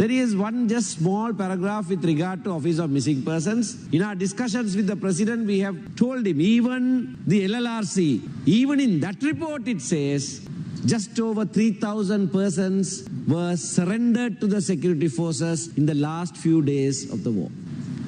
There is one just small paragraph with regard to Office of Missing Persons. In our discussions with the President, we have told him, even the LLRC, even in that report it says, just over 3,000 persons were surrendered to the security forces in the last few days of the war.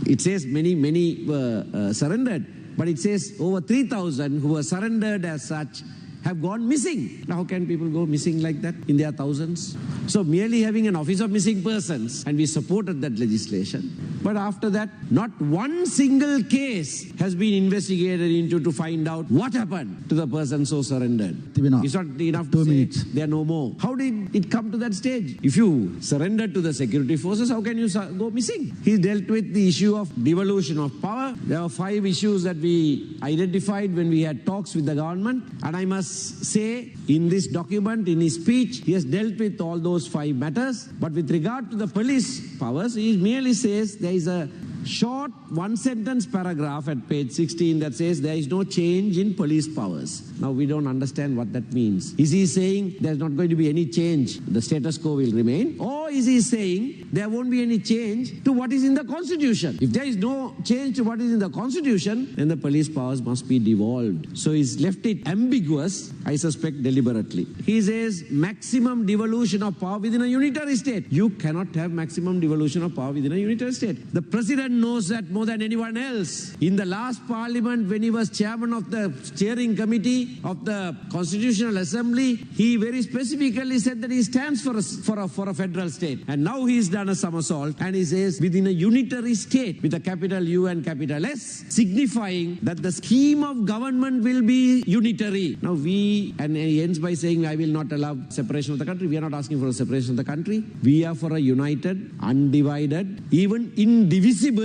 It says many were surrendered, but it says over 3,000 who were surrendered as such have gone missing. Now, how can people go missing like that in their thousands? So merely having an Office of Missing Persons, and we supported that legislation. But after that, not one single case has been investigated into to find out what happened to the person so surrendered. It's not enough to say there are no more. How did it come to that stage? If you surrender to the security forces, how can you go missing? He dealt with the issue of devolution of power. There are 5 issues that we identified when we had talks with the government. And I must say, in this document, in his speech, he has dealt with all those 5 matters. But with regard to the police powers, he merely says there is a short 1-sentence paragraph at page 16 that says there is no change in police powers. Now, we don't understand what that means. Is he saying there's not going to be any change, the status quo will remain? Or is he saying there won't be any change to what is in the Constitution? If there is no change to what is in the Constitution, then the police powers must be devolved. So he's left it ambiguous, I suspect deliberately. He says maximum devolution of power within a unitary state. You cannot have maximum devolution of power within a unitary state. The President knows that more than anyone else. In the last parliament, when he was chairman of the steering committee of the Constitutional Assembly, he very specifically said that he stands for a federal state. And now he's done a somersault and he says within a unitary state with a capital U and capital S, signifying that the scheme of government will be unitary. Now and he ends by saying, I will not allow separation of the country. We are not asking for a separation of the country. We are for a united, undivided, even indivisible.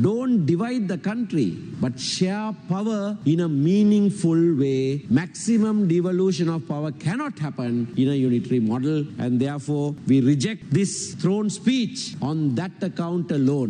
Don't divide the country, but share power in a meaningful way. Maximum devolution of power cannot happen in a unitary model, and therefore we reject this throne speech on that account alone.